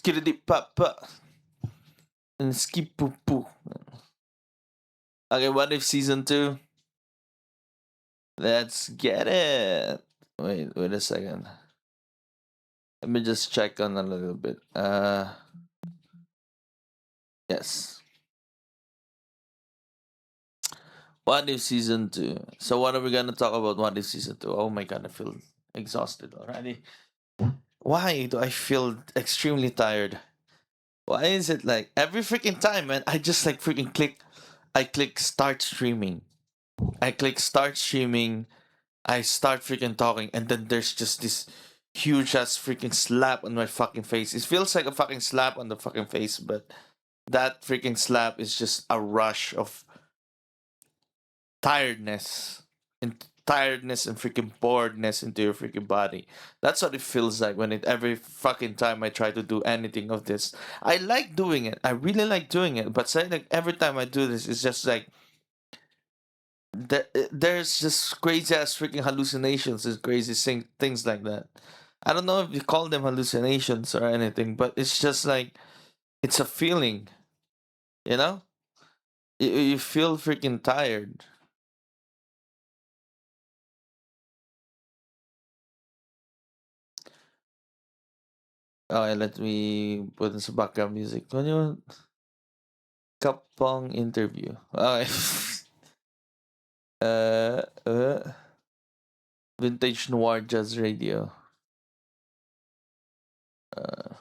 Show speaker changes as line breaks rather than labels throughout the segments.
skiddy papa and skip poo poo. Okay, what if season 2? Let's get it. Wait a second. Let me just check on a little bit. Yes. What if season 2? So what are we gonna talk about? What if season 2? Oh my god, I feel exhausted already. Why do I feel extremely tired? Why is it like every freaking time, man? I just like freaking click start streaming. I click start streaming. I start freaking talking, and then there's just this huge ass freaking slap on my fucking face. It feels like a fucking slap on the fucking face, but that freaking slap is just a rush of tiredness and freaking boredness into your freaking body. That's what it feels like when every fucking time I try to do anything of this. I like doing it. I really like doing it, but say like every time I do this, it's just like there's just crazy ass freaking hallucinations and crazy things like that. I don't know if you call them hallucinations or anything, but it's just like it's a feeling, you know. You feel freaking tired. Okay, let me put in some background music. Ano yun? Kapong interview. Okay. uh, uh, Vintage Noir Jazz Radio. Uh,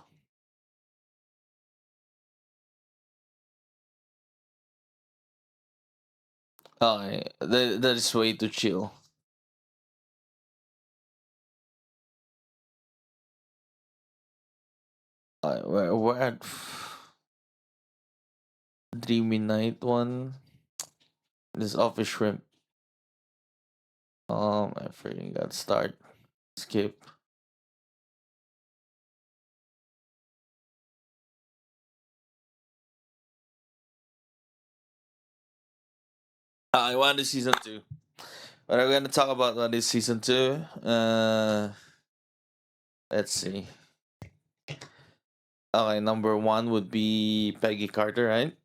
okay, that is way too chill. We're at Dreamy Night one. This office shrimp. I freaking got start. Skip. I want the season 2. What are we gonna talk about on this season 2? Let's see. Okay, number 1 would be Peggy Carter, right?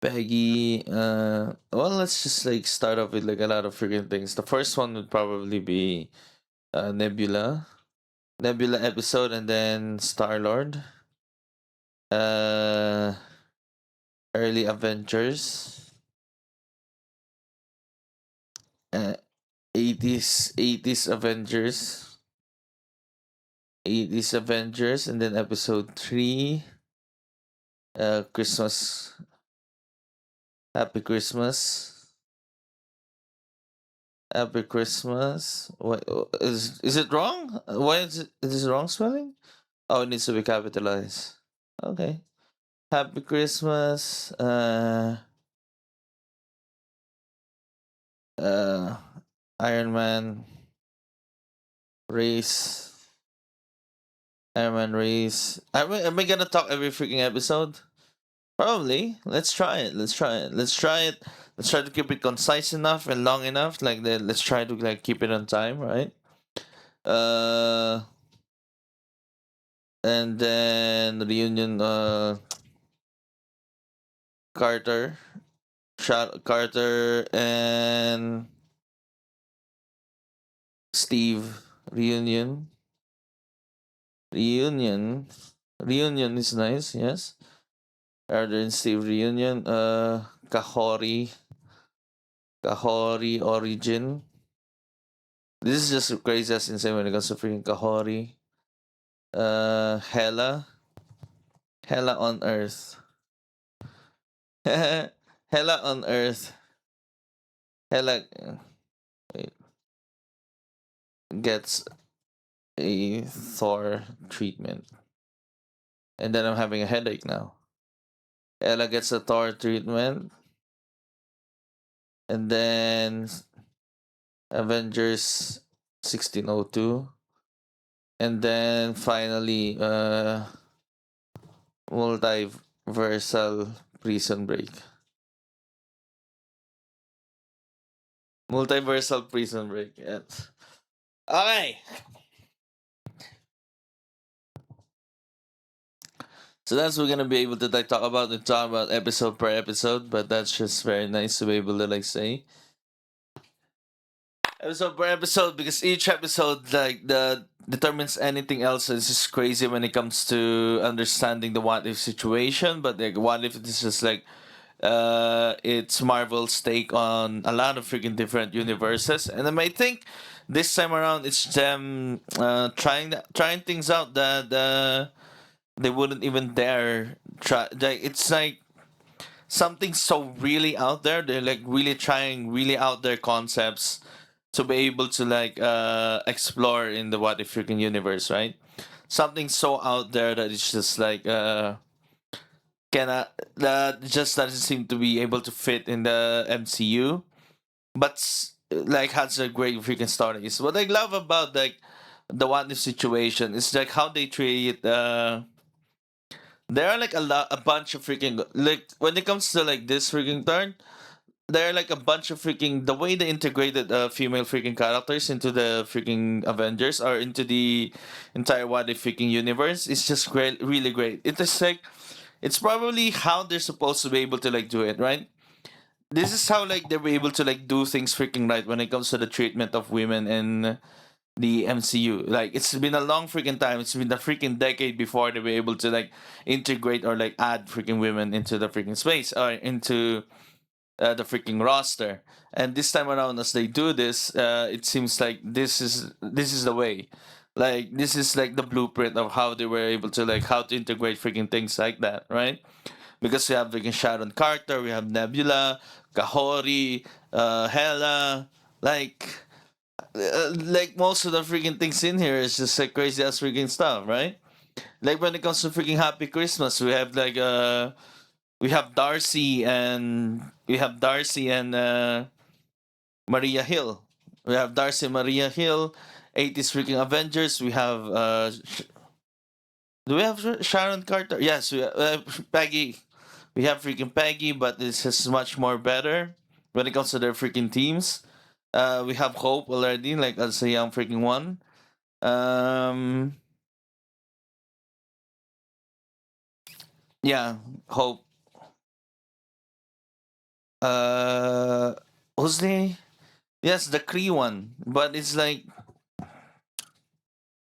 Peggy, well, let's just like start off with like a lot of freaking things. The first one would probably be Nebula episode, and then Star Lord. Uh, Early Avengers. 80s Avengers. 80s Avengers, and then episode 3. Christmas. Happy Christmas. Happy Christmas. What is it wrong? Why is it wrong spelling? Oh, it needs to be capitalized. Okay. Happy Christmas. Uh Iron Man race. Iron Man race. Am I gonna talk every freaking episode? Probably. Let's try it. Let's try it. Let's try it. Let's try to keep it concise enough and long enough. Like let's try to like keep it on time, right? Uh and then reunion Carter. Carter and Steve reunion. Reunion. Reunion is nice, yes. Carter and Steve reunion. Kahori. Kahori origin. This is just crazy as insane when it comes to freaking Kahori. Hella. Hella on Earth. Hella on Earth. Hella wait, gets a Thor treatment. And then I'm having a headache now. Ella gets a Thor treatment. And then Avengers 1602. And then finally multiversal prison break. Multiversal prison break, yes. Okay. So that's what we're gonna be able to like talk about and talk about episode per episode, but that's just very nice to be able to like say episode per episode because each episode like the determines anything else. It's just crazy when it comes to understanding the what if situation. But like what if this is like it's Marvel's take on a lot of freaking different universes, and I might think this time around it's them trying things out that they wouldn't even dare try. Like it's like something so really out there. They're like really trying really out there concepts to be able to like explore in the what if freaking universe, right? Something so out there that it's just like cannot that just doesn't seem to be able to fit in the MCU, but like has a great freaking stories. What I love about like the what if situation is like how they treat there are like a bunch of freaking like when it comes to like this freaking turn there are like a bunch of freaking the way they integrated female freaking characters into the freaking Avengers or into the entire what if freaking universe is just great, really great. It is like it's probably how they're supposed to be able to like do it, right? This is how like they were able to like do things freaking right when it comes to the treatment of women in the MCU. Like it's been a long freaking time. It's been a freaking decade before they were able to like integrate or like add freaking women into the freaking space or into the freaking roster. And this time around, as they do this, it seems like this is the way. Like this is like the blueprint of how they were able to like how to integrate freaking things like that, right? Because we have freaking Sharon Carter, we have Nebula, Kahori, Hela, like most of the freaking things in here is just like crazy ass freaking stuff, right? Like when it comes to freaking Happy Christmas, we have Darcy and Maria Hill. We have Darcy and Maria Hill, 80s freaking Avengers. We have do we have Sharon Carter? Yes, we have, Peggy. We have freaking Peggy, but this is much more better when it comes to their freaking teams. We have Hope already, like as a young freaking one. Um, yeah, Hope. Uh, who's the? Yes, the Kree one, but it's like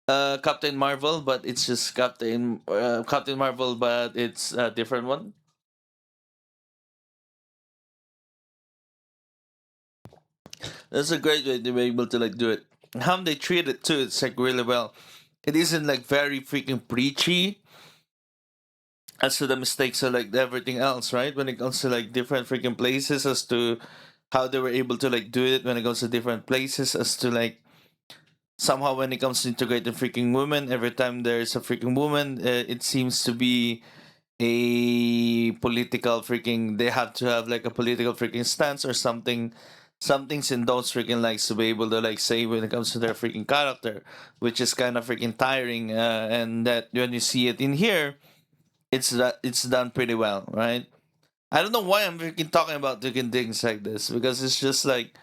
Captain Marvel, but it's just Captain Marvel, but it's a different one. That's a great way to be able to like do it. How they treat it too, it's like really well. It isn't like very freaking preachy as to the mistakes of like everything else, right? When it comes to like different freaking places, as to how they were able to like do it when it comes to different places, as to like somehow when it comes to integrating freaking women, every time there's a freaking woman, it seems to be a political freaking they have to have like a political freaking stance or something something's in those freaking likes to be able to like say when it comes to their freaking character, which is kind of freaking tiring, and that when you see it in here it's done pretty well, right? I don't know why I'm freaking talking about freaking things like this because it's just like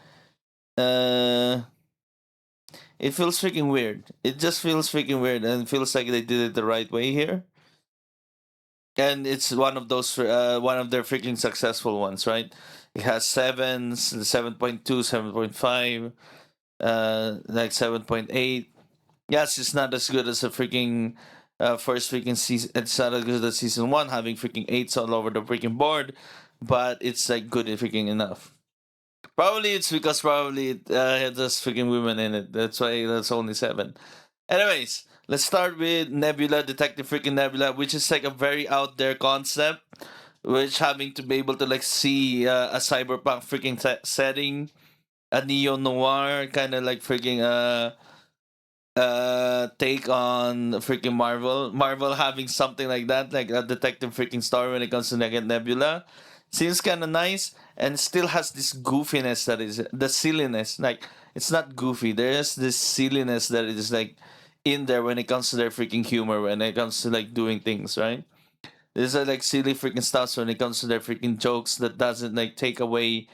uh it feels freaking weird. It just feels freaking weird and feels like they did it the right way here, and it's one of their freaking successful ones, right? It has sevens, 7.2, 7.5, like 7.8. Yes, it's not as good as the freaking first freaking season. It's not as good as season one, having freaking eights all over the freaking board, but it's like good and freaking enough. Probably it's because probably it has freaking women in it. That's why that's only seven. Anyways, let's start with Nebula, Detective freaking Nebula, which is like a very out there concept, which having to be able to like see a cyberpunk freaking setting, a neo noir kind of like freaking take on freaking Marvel. Marvel having something like that, like a detective freaking story when it comes to Nebula, seems kind of nice and still has this goofiness that is the silliness. Like it's not goofy. There's this silliness that is like in there when it comes to their freaking humor when it comes to like doing things right. There's like silly freaking stuff when it comes to their freaking jokes that doesn't like take away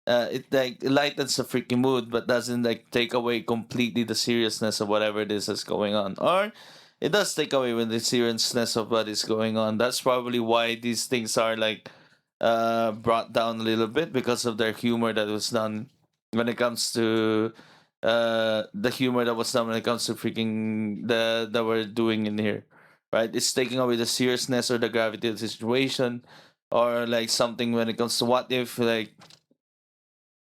it like lightens the freaking mood but doesn't like take away completely the seriousness of whatever it is that's going on, or it does take away with the seriousness of what is going on. That's probably why these things are like brought down a little bit because of their humor that was done when it comes to the humor that was done when it comes to freaking the that we're doing in here, right? It's taking away the seriousness or the gravity of the situation, or like something when it comes to what if, like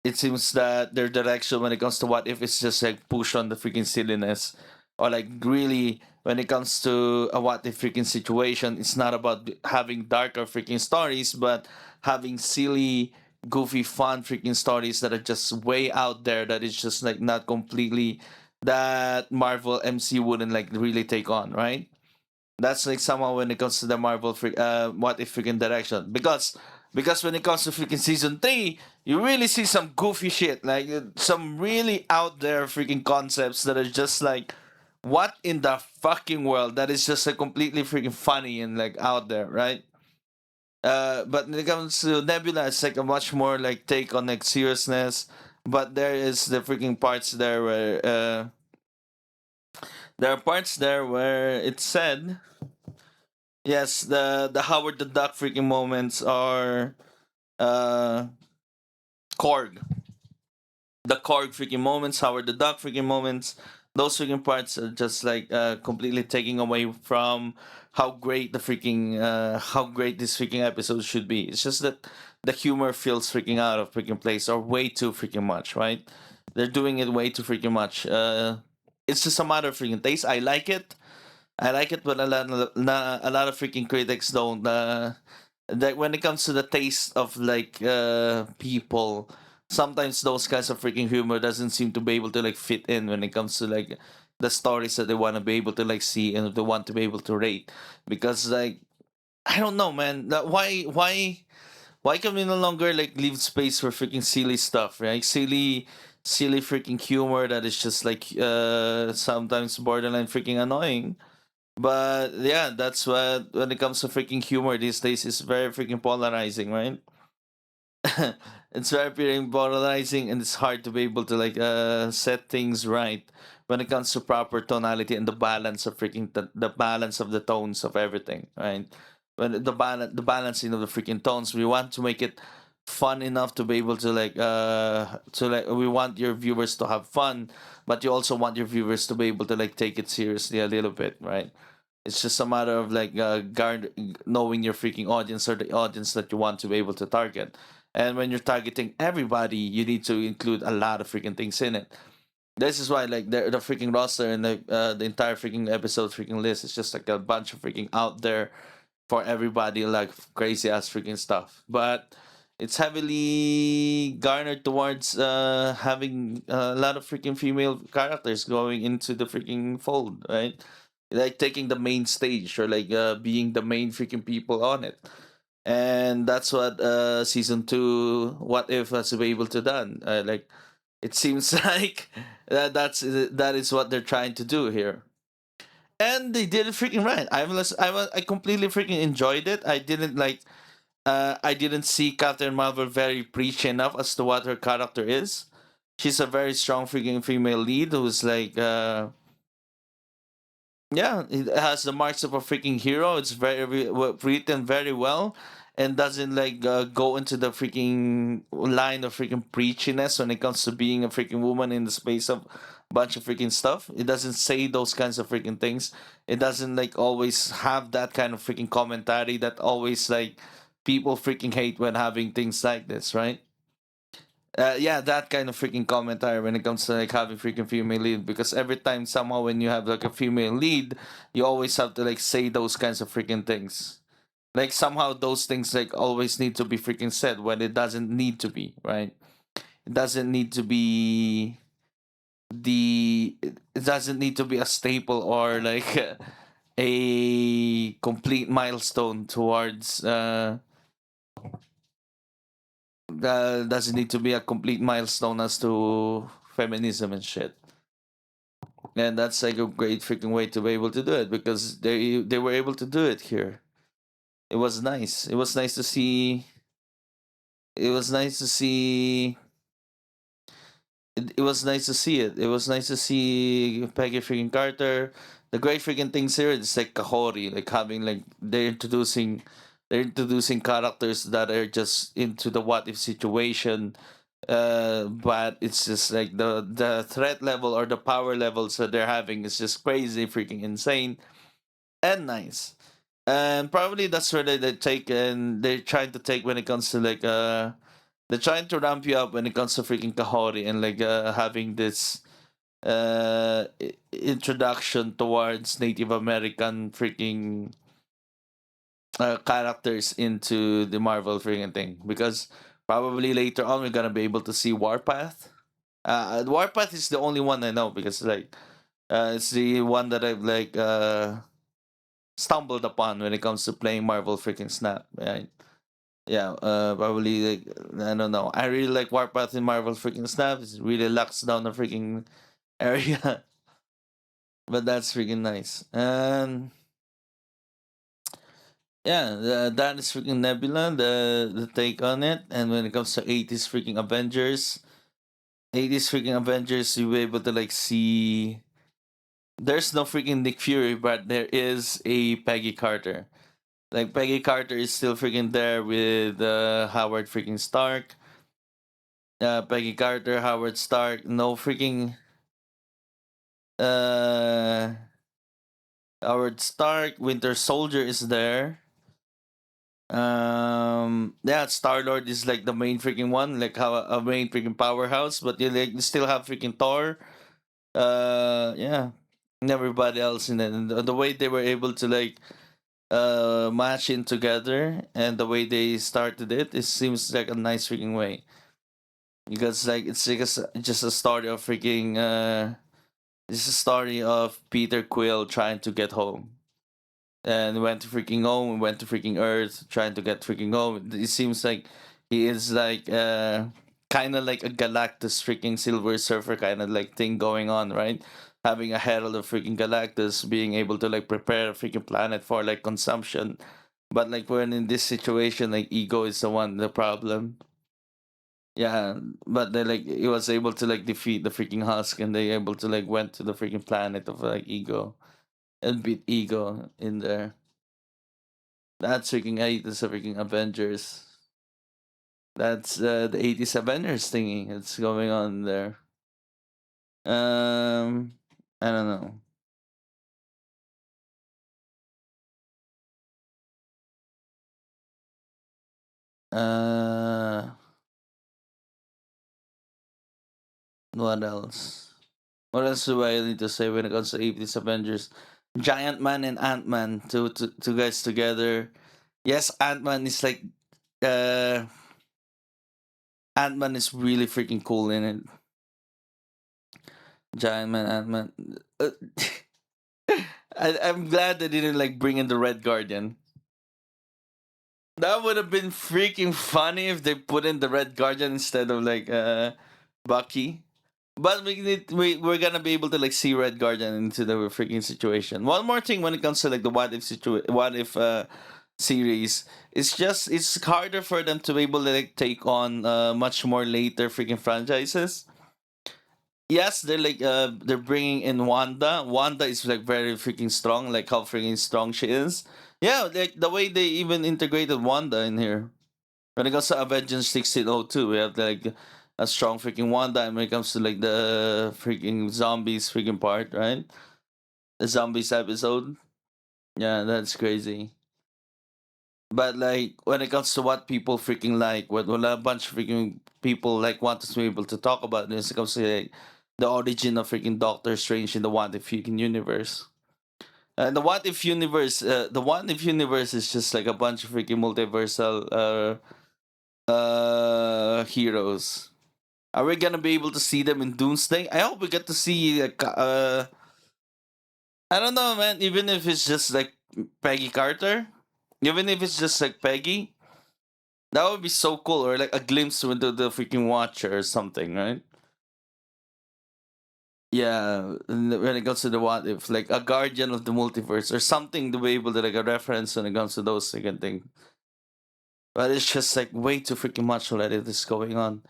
it seems that their direction when it comes to what if it's just like push on the freaking silliness, or like really when it comes to a what if freaking situation, it's not about having darker freaking stories, but having silly, goofy, fun freaking stories that are just way out there, that is just like not completely that Marvel MC wouldn't like really take on, right? That's like somehow when it comes to the Marvel what if freaking direction, because when it comes to freaking season 3, you really see some goofy shit, like some really out there freaking concepts that are just like, what in the fucking world, that is just like completely freaking funny and like out there, right? But when it comes to Nebula, it's like a much more like take on like seriousness, but there is the freaking parts there where there are parts there where it's said, yes, the Howard the Duck freaking moments are uh Korg. The Korg freaking moments, Howard the Duck freaking moments. Those freaking parts are just like completely taking away from how great this freaking episode should be. It's just that the humor feels freaking out of freaking place, or way too freaking much, right? They're doing it way too freaking much. It's just a matter of freaking taste. I like it. I like it, but a lot of freaking critics don't. That when it comes to the taste of like people, sometimes those kinds of freaking humor doesn't seem to be able to like fit in when it comes to like the stories that they want to be able to like see and they want to be able to rate, because like I don't know, man. Why can we no longer like leave space for freaking silly stuff, right? Silly freaking humor that is just like sometimes borderline freaking annoying. But yeah, that's what when it comes to freaking humor these days is very freaking polarizing, right? It's very freaking polarizing, and it's hard to be able to like set things right when it comes to proper tonality and the balance of freaking the balance of the tones of everything, right? When the balancing of the freaking tones, we want to make it fun enough to be able to like we want your viewers to have fun, but you also want your viewers to be able to like take it seriously a little bit, right? It's just a matter of like knowing your freaking audience, or the audience that you want to be able to target. And when you're targeting everybody, you need to include a lot of freaking things in it. This is why like the freaking roster and the entire freaking episode freaking list is just like a bunch of freaking out there for everybody, like crazy ass freaking stuff. But it's heavily garnered towards having a lot of freaking female characters going into the freaking fold, right? Like taking the main stage, or like being the main freaking people on it. And that's what season 2 what if has been able to done, like it seems like that is what they're trying to do here, and they did it freaking right. I completely freaking enjoyed it. I didn't see Captain Marvel very preachy enough as to what her character is. She's a very strong freaking female lead who's like yeah, it has the marks of a freaking hero. It's written very well, and doesn't like go into the freaking line of freaking preachiness when it comes to being a freaking woman in the space of bunch of freaking stuff. It doesn't say those kinds of freaking things. It doesn't like always have that kind of freaking commentary that always like people freaking hate when having things like this, right? Yeah, that kind of freaking commentary when it comes to like having freaking female lead, because every time somehow when you have like a female lead, you always have to like say those kinds of freaking things. Like somehow those things like always need to be freaking said when it doesn't need to be, right? It doesn't need to be it doesn't need to be a staple, or like a complete milestone towards doesn't need to be a complete milestone as to feminism and shit. And that's like a great freaking way to be able to do it, because they were able to do it here. It was nice. It was nice to see. It was nice to see. It was nice to see it. It was nice to see Peggy freaking Carter. the great freaking things here is like Kahori, like having like they're introducing characters that are just into the what if situation, but it's just like the threat level or the power levels that they're having is just crazy freaking insane and nice. And probably that's where they take and they're trying to take when it comes to like they're trying to ramp you up when it comes to freaking Kahori and like having this introduction towards Native American freaking characters into the Marvel freaking thing, because probably later on we're gonna be able to see Warpath. Warpath is the only one I know because like it's the one that I've like stumbled upon when it comes to playing Marvel freaking Snap. Right? Yeah, probably like I don't know. I really like Warpath in Marvel freaking Snap. It really locks down the freaking area, but that's freaking nice. And yeah, that is freaking Nebula, the take on it. And when it comes to 80s freaking Avengers, 80s freaking Avengers, you'll be able to like see. There's no freaking Nick Fury, but there is a Peggy Carter. Like Peggy Carter is still freaking there with Howard freaking Stark. Peggy Carter, Howard Stark. No freaking uh Howard Stark. Winter Soldier is there. Yeah, Star Lord is like the main freaking one, like how a main freaking powerhouse, but you still have freaking Thor. Yeah, and everybody else in it. And the way they were able to like match in together and the way they started it, it seems like a nice freaking way, because like it's just a story of freaking it's a story of Peter Quill trying to get home and went to freaking home, went to freaking Earth, trying to get freaking home. It seems like he is like kind of like a Galactus freaking Silver Surfer kind of like thing going on, right? Having a herald of freaking Galactus, being able to like prepare a freaking planet for like consumption. But like when in this situation, like Ego is the one the problem. Yeah, but they like he was able to like defeat the freaking Husk, and they able to like went to the freaking planet of like Ego and beat Ego in there. That's freaking 80s freaking Avengers. That's the 80s Avengers thingy that's going on there. Um, I don't know. Uh, what else? What else do I need to say when it comes to 80s Avengers? Giant Man and Ant Man, two guys together. Yes, Ant Man is like, uh, Ant Man is really freaking cool in it. Giant Man, Ant Man. I'm glad they didn't like bring in the Red Guardian. That would have been freaking funny if they put in the Red Guardian instead of like Bucky. But we're gonna be able to like see Red Guardian into the freaking situation. One more thing when it comes to like the what if series, it's harder for them to be able to like take on much more later freaking franchises. Yes, they're bringing in Wanda. Wanda is like very freaking strong, like how freaking strong she is. Yeah, like the way they even integrated Wanda in here. When it comes to Avengers 1602, we have like a strong freaking Wanda, and when it comes to like the freaking zombies freaking part, right? The zombies episode. Yeah, that's crazy. But like when it comes to what people freaking like, what a bunch of freaking people like want us to be able to talk about this, it comes to like the origin of freaking Doctor Strange in the What If freaking universe. And the What If universe is just like a bunch of freaking multiversal heroes. Are we gonna be able to see them in Doomsday? I hope we get to see I don't know, man. Even if it's just like Peggy Carter, even if it's just like Peggy, that would be so cool. Or like a glimpse into the freaking Watcher or something, right? Yeah, when it comes to the What If, like a guardian of the multiverse or something to be able to like a reference when it comes to those second things. But it's just like way too freaking much already that's going on.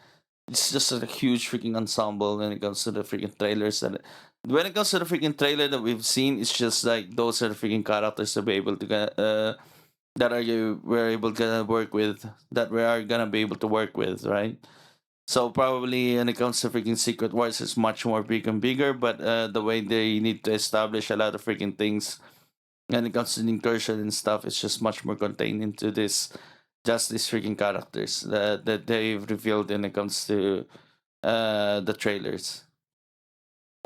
It's just a huge freaking ensemble when it comes to the freaking trailers, and when it comes to the freaking trailer that we've seen, it's just like those are the freaking characters to be able to get that are you we're able to work with, that we are gonna be able to work with, right? So probably when it comes to freaking Secret Wars, it's much more big and bigger, but the way they need to establish a lot of freaking things when it comes to the incursion and stuff, it's just much more contained into this just these freaking characters that they've revealed when it comes to the trailers.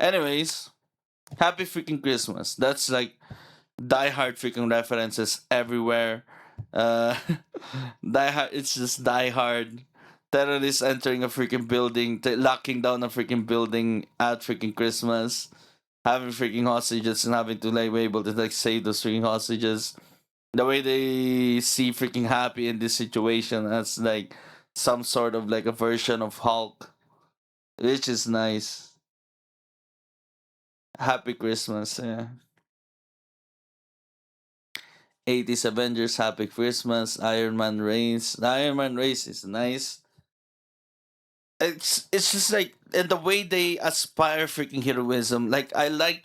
Anyways, happy freaking Christmas. That's like die hard freaking references everywhere. Uh, die hard. It's just die hard. Terrorists entering a freaking building, locking down a freaking building at freaking Christmas, having freaking hostages and having to like be able to like save those freaking hostages. The way they see freaking Happy in this situation as like some sort of like a version of Hulk, which is nice. Happy Christmas, yeah. 80s Avengers, Happy Christmas, Iron Man Race. The Iron Man Race is nice. It's just like and the way they aspire freaking heroism. Like I like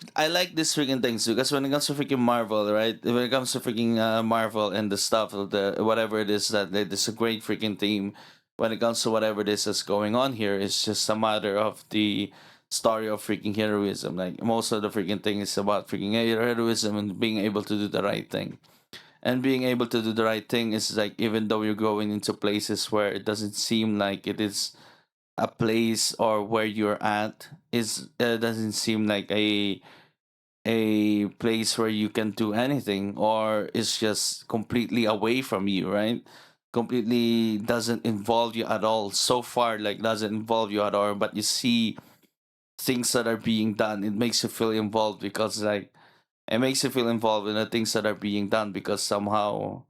these freaking things because when it comes to freaking Marvel, right? When it comes to freaking Marvel and the stuff of the whatever it is that it's a great freaking team. When it comes to whatever this is going on here, it's just a matter of the story of freaking heroism. Like most of the freaking thing is about freaking heroism and being able to do the right thing. And being able to do the right thing is like even though you're going into places where it doesn't seem like it is a place or where you're at is doesn't seem like a place where you can do anything or it's just completely away from you, right? Completely doesn't involve you at all so far, like doesn't involve you at all, but you see things that are being done, it makes you feel involved because like it makes you feel involved in the things that are being done because somehow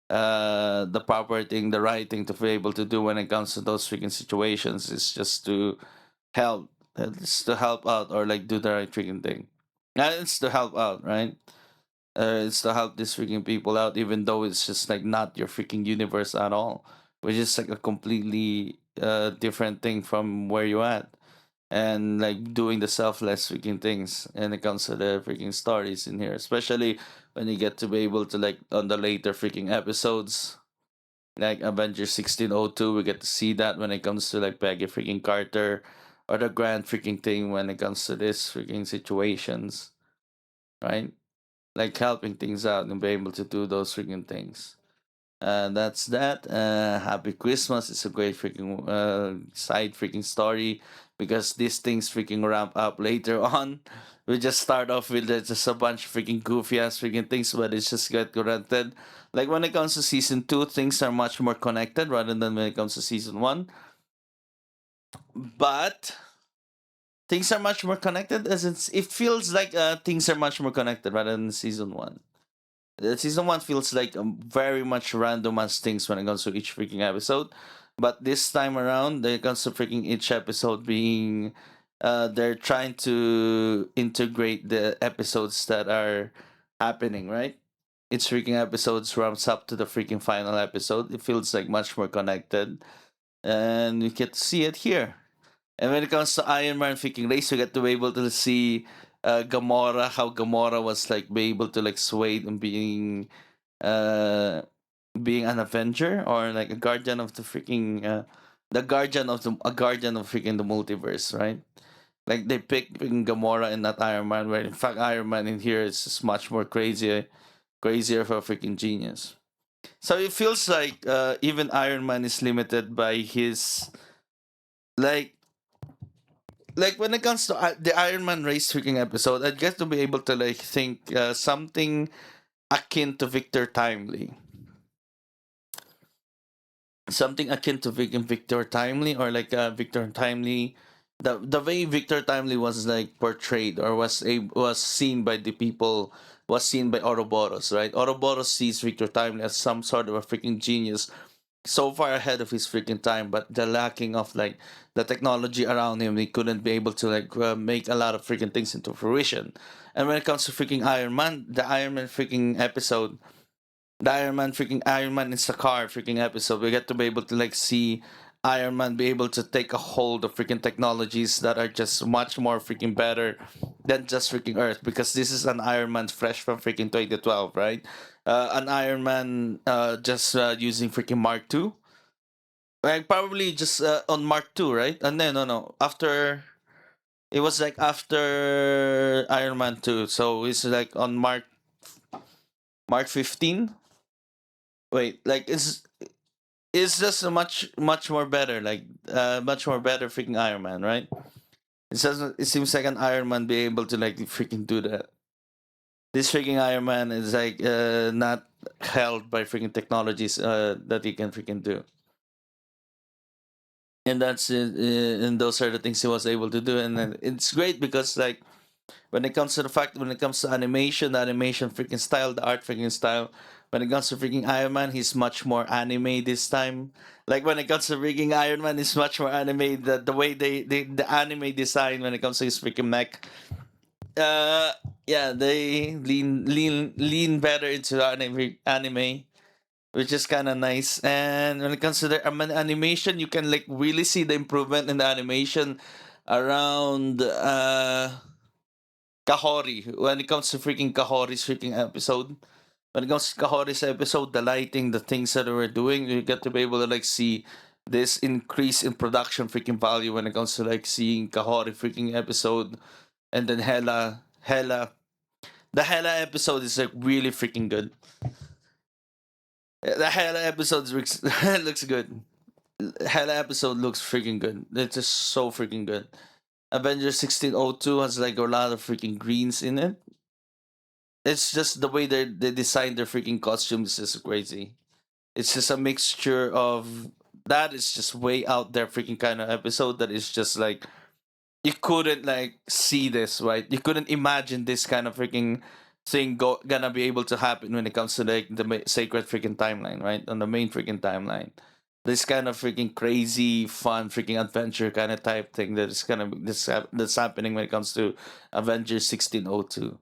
the proper thing, the right thing to be able to do when it comes to those freaking situations is just to help, it's to help out or like do the right freaking thing. It's to help out, right? It's to help these freaking people out, even though it's just like not your freaking universe at all, which is like a completely different thing from where you at and like doing the selfless freaking things and it comes to the freaking stories in here, especially when you get to be able to like on the later freaking episodes like Avengers 1602, we get to see that when it comes to like Peggy freaking Carter or the grand freaking thing when it comes to this freaking situations, right? Like helping things out and be able to do those freaking things. That's that. Happy Christmas. It's a great freaking side freaking story because these things freaking ramp up later on. We just start off with just a bunch of freaking goofy ass freaking things, but it's just get connected. Like when it comes to season two, things are much more connected rather than when it comes to season one. But things are much more connected as it feels like things are much more connected rather than season one. Season one feels like very much random as things when it comes to each freaking episode, but this time around, when it comes to freaking each episode being, they're trying to integrate the episodes that are happening, right? Each freaking episodes ramps up to the freaking final episode. It feels like much more connected, and we get to see it here. And when it comes to Iron Man freaking race, we get to be able to see Gamora, how Gamora was like be able to like sway and uh being an Avenger or like a guardian of the freaking the guardian of the a guardian of freaking the multiverse, right? Like they picked freaking Gamora and not Iron Man, where in fact Iron Man in here is just much more crazier for a freaking genius. So it feels like even Iron Man is limited by his like when it comes to the Iron Man race freaking episode, I'd get to be able to like think something akin to Victor Timely, something akin to Victor Timely, or like Victor Timely, the way Victor Timely was like portrayed or was seen by the people, was seen by Ouroboros, right? Ouroboros sees Victor Timely as some sort of a freaking genius so far ahead of his freaking time, but the lacking of like the technology around him, he couldn't be able to like make a lot of freaking things into fruition. And when it comes to freaking Iron Man, the Iron Man freaking episode, the Iron Man is a car freaking episode, we get to be able to like see Iron Man be able to take a hold of freaking technologies that are just much more freaking better than just freaking Earth, because this is an Iron Man fresh from freaking 2012, right? An Iron Man just using freaking Mark II. Like probably just on Mark II, right? And then no. After it was like after Iron Man 2, so it's like on Mark 15. Wait, like it's just a much more better, like much more better freaking Iron Man, right? It seems like an Iron Man be able to like freaking do that. This freaking Iron Man is like not held by freaking technologies that he can freaking do. And that's it, and those are the things he was able to do. And then it's great because like when it comes to when it comes to animation, the animation freaking style, the art freaking style. When it comes to freaking Iron Man, he's much more anime this time. Like when it comes to freaking Iron Man, it's much more anime. The way the anime design when it comes to his freaking mech, uh, yeah, they lean better into anime, which is kind of nice. And when it comes to the animation, you can like really see the improvement in the animation around Kahori. When it comes to freaking Kahori's freaking episode, when it comes to Kahori's episode, the lighting, the things that we're doing, you get to be able to like see this increase in production freaking value when it comes to like seeing Kahori freaking episode. And then the Hela episode is like really freaking good. The Hela episode looks good. Hela episode looks freaking good. It's just so freaking good. Avengers 1602 has like a lot of freaking greens in it. It's just the way they design their freaking costumes is crazy. It's just a mixture of that is just way out there freaking kind of episode that is just like you couldn't like see this, right? You couldn't imagine this kind of freaking thing gonna be able to happen when it comes to like the sacred freaking timeline, right? On the main freaking timeline. This kind of freaking crazy, fun, freaking adventure kind of type thing that is gonna that's happening when it comes to Avengers 1602.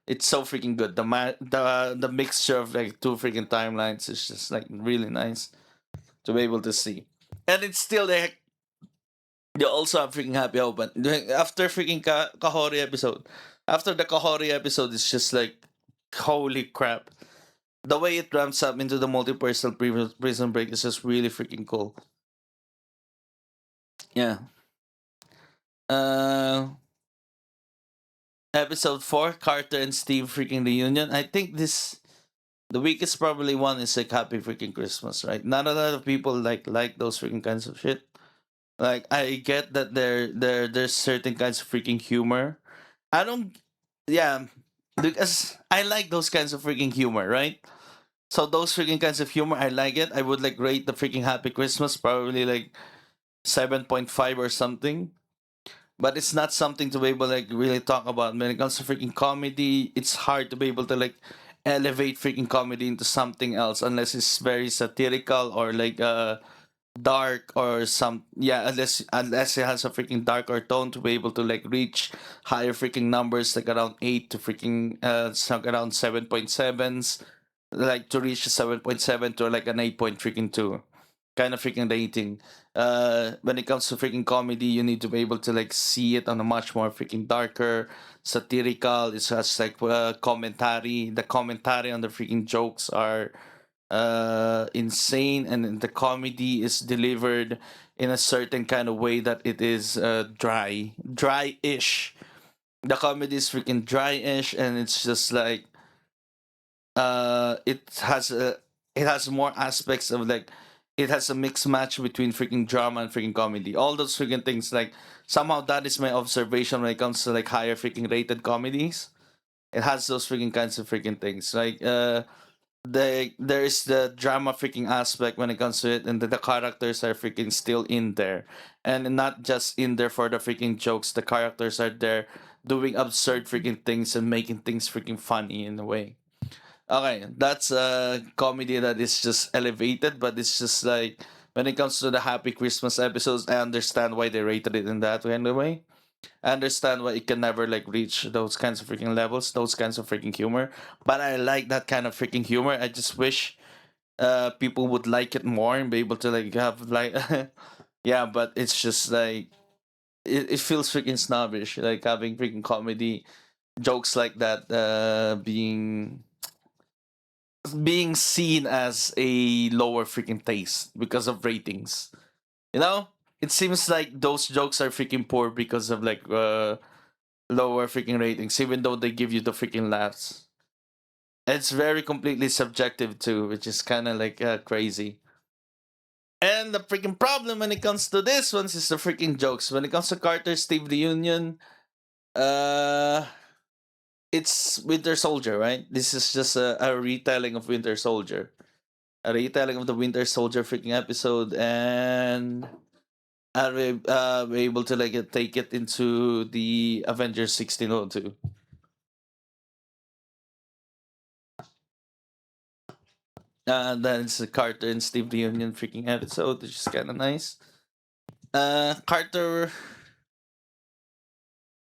It's so freaking good. The mixture of like two freaking timelines is just like really nice to be able to see. And it's still like you also have freaking happy open after freaking Kahori episode. After the Kahori episode, it's just like holy crap. The way it ramps up into the multi-personal prison break is just really freaking cool. Yeah. Uh, Episode 4, Carter and Steve freaking reunion. I think the weakest probably one is like Happy freaking Christmas, right? Not a lot of people like those freaking kinds of shit. Like I get that there's certain kinds of freaking humor. I don't, yeah, because I like those kinds of freaking humor, right? So those freaking kinds of humor, I like it. I would like rate the freaking Happy Christmas probably like 7.5 or something. But it's not something to be able to like really talk about. When it comes to freaking comedy, it's hard to be able to like elevate freaking comedy into something else unless it's very satirical or like dark or some, yeah, unless it has a freaking darker tone to be able to like reach higher freaking numbers like around 8 to freaking some around 7.7s, like to reach 7.7 to like an 8 point freaking 2 kind of freaking rating. When it comes to freaking comedy, you need to be able to like see it on a much more freaking darker, satirical. It has like commentary. The commentary on the freaking jokes are insane, and the comedy is delivered in a certain kind of way that it is dry-ish. The comedy is freaking dry-ish, and it's just like it has more aspects of like it has a mixed match between freaking drama and freaking comedy. All those freaking things, like somehow that is my observation when it comes to like higher freaking rated comedies. It has those freaking kinds of freaking things. Like there is the drama freaking aspect when it comes to it, and the characters are freaking still in there, and not just in there for the freaking jokes. The characters are there doing absurd freaking things and making things freaking funny in a way. Okay, that's a comedy that is just elevated, but it's just like when it comes to the Happy Christmas episodes, I understand why they rated it in that way. Anyway, I understand why it can never like reach those kinds of freaking levels, those kinds of freaking humor. But I like that kind of freaking humor. I just wish people would like it more and be able to like have like yeah. But it's just like it feels freaking snobbish, like having freaking comedy jokes like that being seen as a lower freaking taste because of ratings. You know, it seems like those jokes are freaking poor because of like lower freaking ratings, even though they give you the freaking laughs. It's very completely subjective too, which is kind of like crazy. And the freaking problem when it comes to this ones is the freaking jokes. When it comes to Carter Steve reunion, uh, it's Winter Soldier, right? This is just a retelling of Winter Soldier, a retelling of the Winter Soldier freaking episode, and be able to like take it into the Avengers 1602. And then it's a Carter and Steve reunion freaking episode, which is kind of nice. Carter,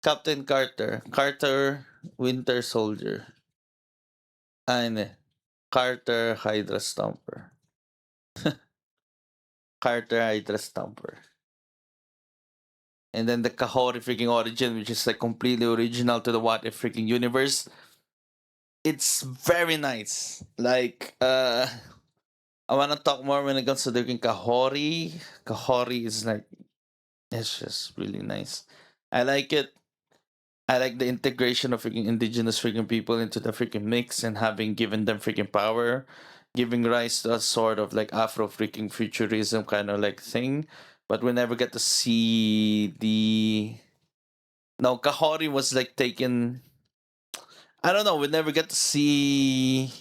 Captain Carter, Carter, Winter Soldier, and Carter Hydra Stomper, Carter Hydra Stomper, and then the Kahori freaking origin, which is like completely original to the What If freaking universe. It's very nice. Like, I wanna talk more when it comes to the freaking Kahori. Kahori is like, it's just really nice. I like it. I like the integration of freaking indigenous freaking people into the freaking mix and having given them freaking power, giving rise to a sort of like Afro freaking futurism kind of like thing. But we never get to see the. No, Kahori was like taken. I don't know. We never get to see.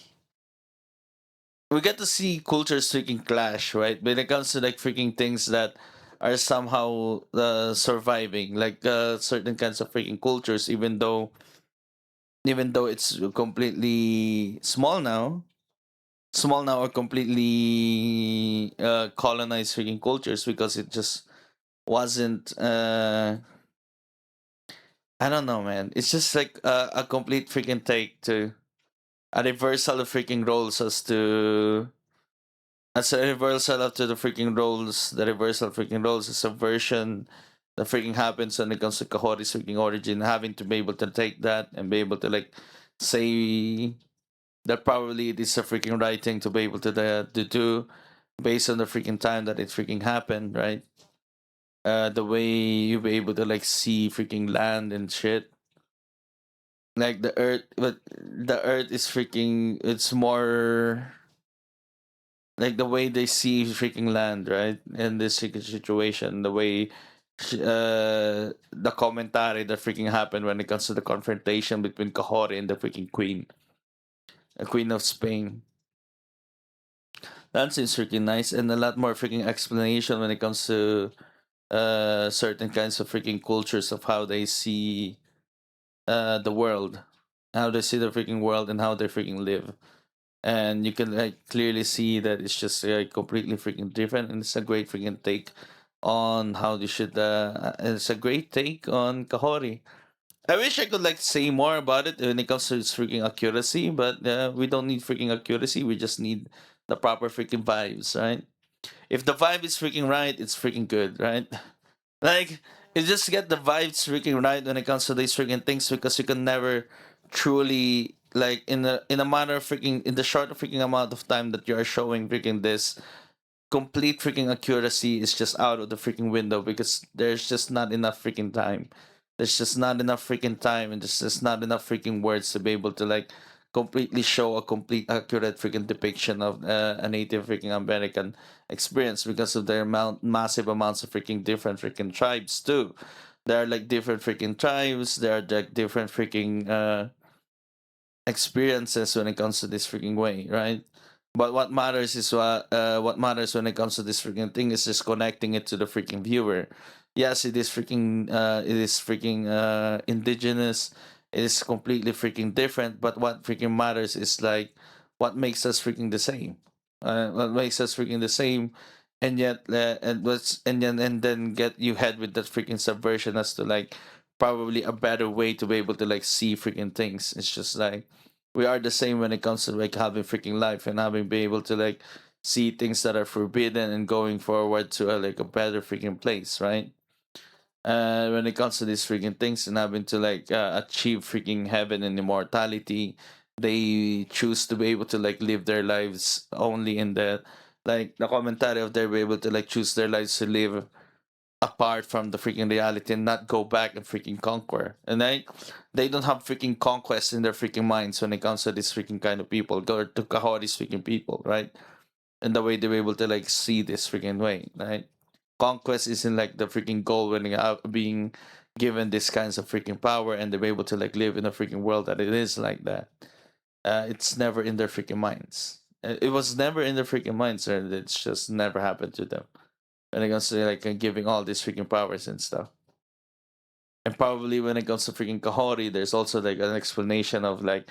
We get to see cultures freaking clash, right? When it comes to like freaking things that are somehow surviving, like certain kinds of freaking cultures, even though it's completely small now or completely colonized freaking cultures because it just wasn't I don't know, man. It's just like a complete freaking take to a reversal of freaking roles as a reversal of to the freaking roles. The reversal of freaking roles is a version that freaking happens when it comes to Kahori's freaking origin, having to be able to take that and be able to like say that probably it is a freaking right thing to be able to do based on the freaking time that it freaking happened, right? The way you be able to like see freaking land and shit. Like the earth, but the earth is freaking. It's more like the way they see freaking land, right? In this freaking situation, the way the commentary that freaking happened when it comes to the confrontation between Kahori and the freaking queen, the queen of Spain. That seems freaking nice, and a lot more freaking explanation when it comes to certain kinds of freaking cultures of how they see the world, how they see the freaking world, and how they freaking live. And you can like clearly see that it's just like completely freaking different, and it's a great freaking take on how they should. It's a great take on Kahori. I wish I could like say more about it when it comes to its freaking accuracy, but we don't need freaking accuracy. We just need the proper freaking vibes, right? If the vibe is freaking right, it's freaking good, right? Like you just get the vibes freaking right when it comes to these freaking things because you can never truly like in a matter of freaking in the short freaking amount of time that you are showing freaking this complete freaking accuracy is just out of the freaking window because there's just not enough freaking time. There's just not enough freaking time and there's just not enough freaking words to be able to like completely show a complete accurate freaking depiction of a Native freaking American experience because of their massive amounts of freaking different freaking tribes too. There are like different freaking tribes. There are like different freaking experiences when it comes to this freaking way, right? But what matters when it comes to this freaking thing is just connecting it to the freaking viewer. Yes, it is freaking indigenous. It is completely freaking different. But what freaking matters is like what makes us freaking the same. What makes us freaking the same, and yet and then get you head with that freaking subversion as to like probably a better way to be able to like see freaking things. It's just like we are the same when it comes to like having freaking life and having be able to like see things that are forbidden and going forward to like a better freaking place, right? when it comes to these freaking things and having to like achieve freaking heaven and immortality, they choose to be able to like live their lives only in the like the commentary of they're able to like choose their lives to live apart from the freaking reality and not go back and freaking conquer. And they don't have freaking conquest in their freaking minds when it comes to this freaking kind of people, go to Kahori's freaking people, right? And the way they're able to like see this freaking way, right? Conquest isn't like the freaking goal when they are being given this kinds of freaking power and they're able to like live in a freaking world that it is like that. It's never in their freaking minds. It was never in their freaking minds, and it's just never happened to them. When it comes to like giving all these freaking powers and stuff. And probably when it comes to freaking Kahori, there's also like an explanation of like,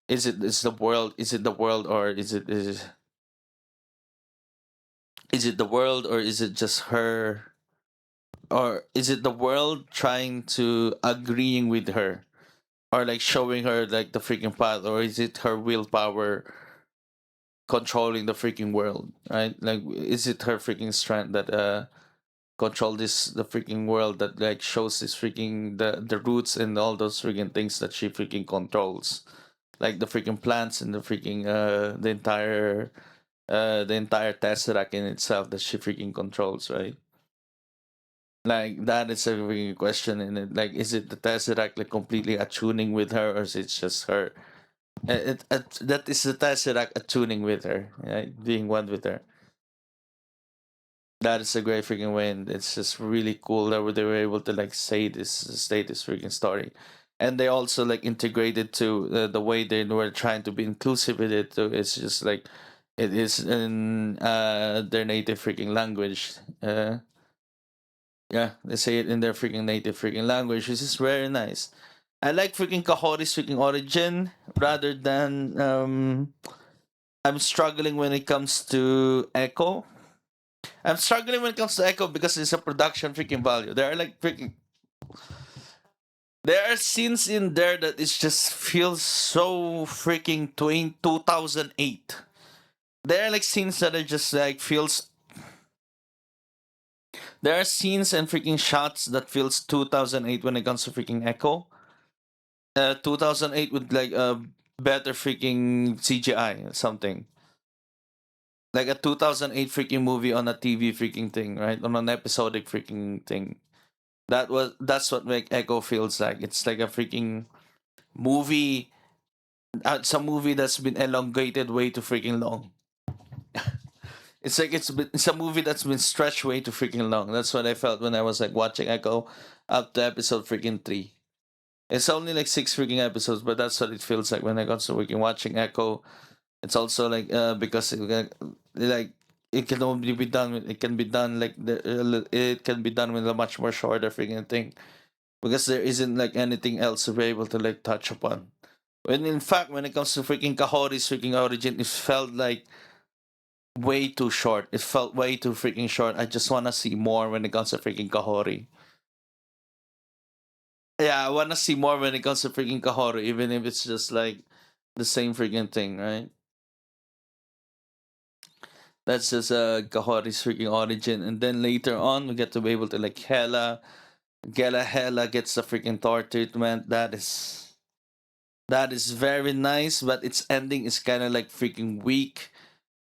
is it the world, or is it the world, or is it just her, or is it the world trying to agreeing with her, or like showing her like the freaking path, or is it her willpower controlling the freaking world, right? Like, is it her freaking strength that control this the freaking world, that like shows this freaking the roots and all those freaking things that she freaking controls, like the freaking plants and the freaking the entire tesseract in itself that she freaking controls, right? Like that is a freaking question in it. Like, is it the tesseract like completely attuning with her, or is it just her? That is the tesseract attuning with her, right? Being one with her. That is a great freaking win. It's just really cool that they were able to like say this freaking story, and they also like integrated to the way they were trying to be inclusive with it. Too. It's just like it is in their native freaking language. Yeah, they say it in their freaking native freaking language, which is very nice. I like freaking Kahori's freaking origin rather than I'm struggling when it comes to Echo. I'm struggling when it comes to Echo because it's a production freaking value. There are like freaking there are scenes in there that it just feels so freaking 2008. There are like scenes that are just like feels. There are scenes and freaking shots that feels 2008 when it comes to freaking Echo. 2008 with like a better freaking CGI or something. Like a 2008 freaking movie on a TV freaking thing, right? On an episodic freaking thing. That's what make Echo feels like. It's like a freaking movie. It's a movie that's been elongated way too freaking long. It's a movie that's been stretched way too freaking long. That's what I felt when I was like watching Echo up to episode freaking 3. It's only like 6 freaking episodes, but that's what it feels like when I got to freaking watching Echo. It's also like because like it can only be done with, it can be done like it can be done with a much more shorter freaking thing, because there isn't like anything else to be able to like touch upon. When in fact, when it comes to freaking Kahori's freaking origin, it felt like way too short. It felt way too freaking short. I just wanna see more when it comes to freaking Kahori. Yeah, I wanna see more when it comes to freaking Kahori, even if it's just like the same freaking thing, right? That's just Kahori's freaking origin, and then later on we get to be able to like Hela gets the freaking Thor treatment. That is very nice, but its ending is kind of like freaking weak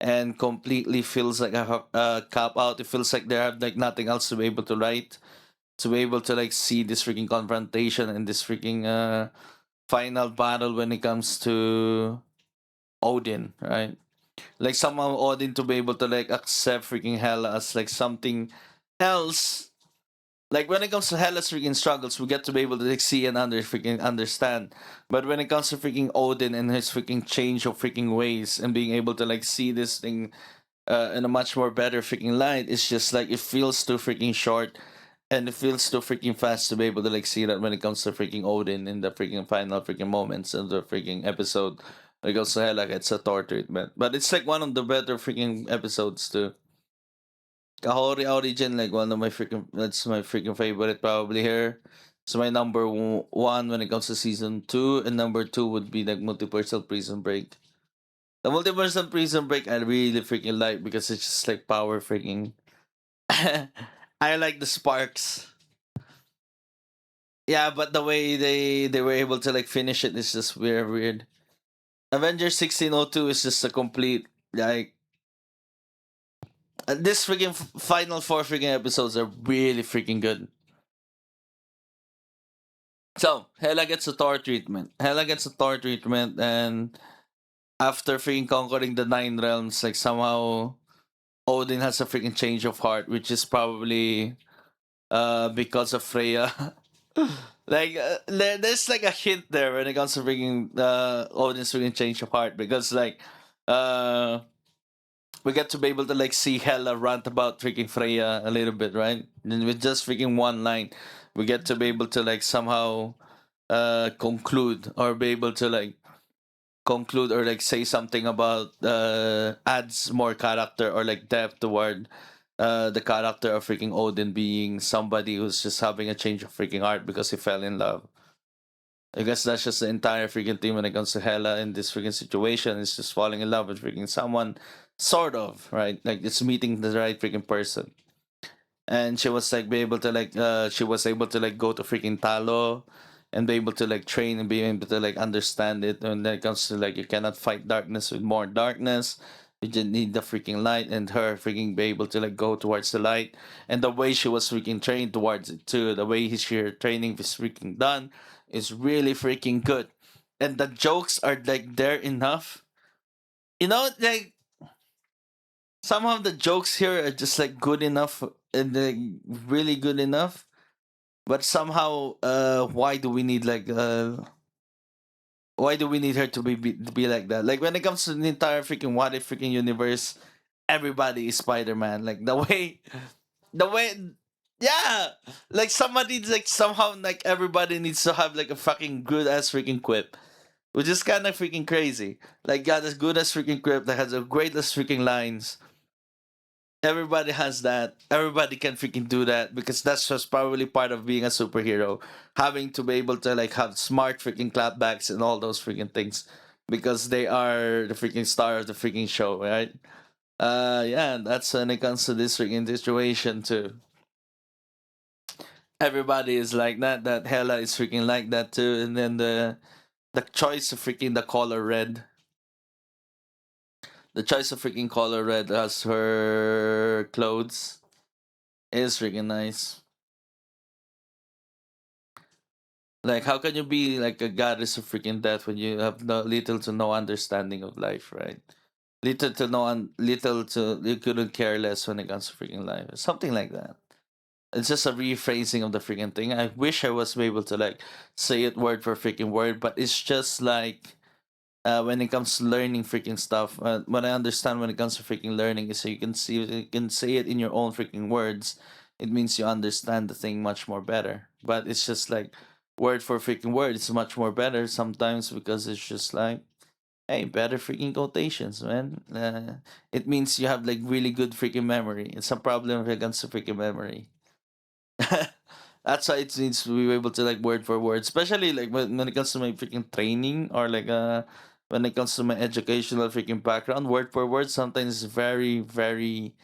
and completely feels like a cop out. It feels like they have like nothing else to be able to write, to be able to like see this freaking confrontation and this freaking final battle when it comes to Odin, right? Like somehow Odin to be able to like accept freaking Hela as like something else. Like when it comes to Hela's freaking struggles, we get to be able to like see and freaking understand. But when it comes to freaking Odin and his freaking change of freaking ways and being able to like see this thing in a much more better freaking light, it's just like it feels too freaking short and it feels too freaking fast to be able to like see that when it comes to freaking Odin in the freaking final freaking moments of the freaking episode. When it goes to Hela, it's a Thor treatment. But it's like one of the better freaking episodes too. Kahori Origin, like one of my freaking, that's my freaking favorite probably here. So my number one when it comes to season 2, and number 2 would be like Multiversal Prison Break. The Multiversal Prison Break I really freaking like because it's just like power freaking. I like the sparks. Yeah, but the way they were able to like finish it is just weird, weird. Avengers 1602 is just a complete like this freaking final four freaking episodes are really freaking good. So Hela gets a Thor treatment. Hela gets a Thor treatment, and after freaking conquering the nine realms, like somehow Odin has a freaking change of heart, which is probably because of Freya. Like there's like a hint there when it comes to freaking Odin's freaking change of heart, because like uh we get to be able to like see Hela rant about freaking Freya a little bit, right? And with just freaking one line, we get to be able to like somehow conclude, or be able to like conclude or like say something about adds more character or like depth toward the character of freaking Odin being somebody who's just having a change of freaking heart because he fell in love. I guess that's just the entire freaking thing when it comes to Hela in this freaking situation. It's just falling in love with freaking someone, sort of, right? Like it's meeting the right freaking person. And she was like be able to like she was able to like go to freaking Talo and be able to like train and be able to like understand it when it comes to like you cannot fight darkness with more darkness. You just need the freaking light, and her freaking be able to like go towards the light, and the way she was freaking trained towards it too, the way her training is freaking done is really freaking good. And the jokes are like there enough. You know, like somehow the jokes here are just like good enough and like really good enough, but somehow why do we need her to be like that? Like when it comes to the entire freaking what if freaking universe, everybody is Spider-Man. Like the way yeah, like somebody like somehow like everybody needs to have like a fucking good ass freaking quip, which is kind of freaking crazy. Like got this good ass freaking quip that has the greatest freaking lines. Everybody has that. Everybody can freaking do that, because that's just probably part of being a superhero, having to be able to like have smart freaking clapbacks and all those freaking things, because they are the freaking star of the freaking show, right? Yeah, that's when it comes to this freaking situation too. Everybody is like that. That Hela is freaking like that too, and then the choice of freaking the color red. The choice of freaking color red as her clothes is freaking nice. Like, how can you be like a goddess of freaking death when you have no little to no understanding of life, right? Little to you couldn't care less when it comes to freaking life, something like that. It's just a rephrasing of the freaking thing. I wish I was able to like say it word for freaking word, but it's just like when it comes to learning freaking stuff. What I understand when it comes to freaking learning is so you can say it in your own freaking words. It means you understand the thing much more better. But it's just like word for freaking word. It's much more better sometimes because it's just like, hey, better freaking quotations, man. It means you have like really good freaking memory. It's a problem when it comes to freaking memory. That's why it needs to be able to like word for word, especially like when it comes to my freaking training, or like when it comes to my educational freaking background. Word for word sometimes is very very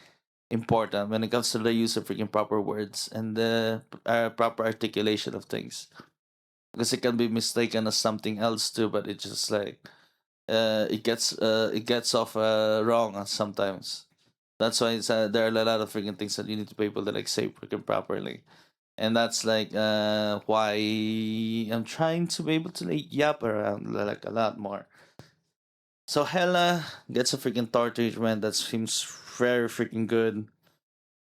important when it comes to the use of freaking proper words and the proper articulation of things, because it can be mistaken as something else too, but it's just like it gets off wrong sometimes. That's why there are a lot of freaking things that you need to be able to like say freaking properly, and that's like why I'm trying to be able to like yap around like a lot more. So Hela gets a freaking Thor treatment that seems very freaking good.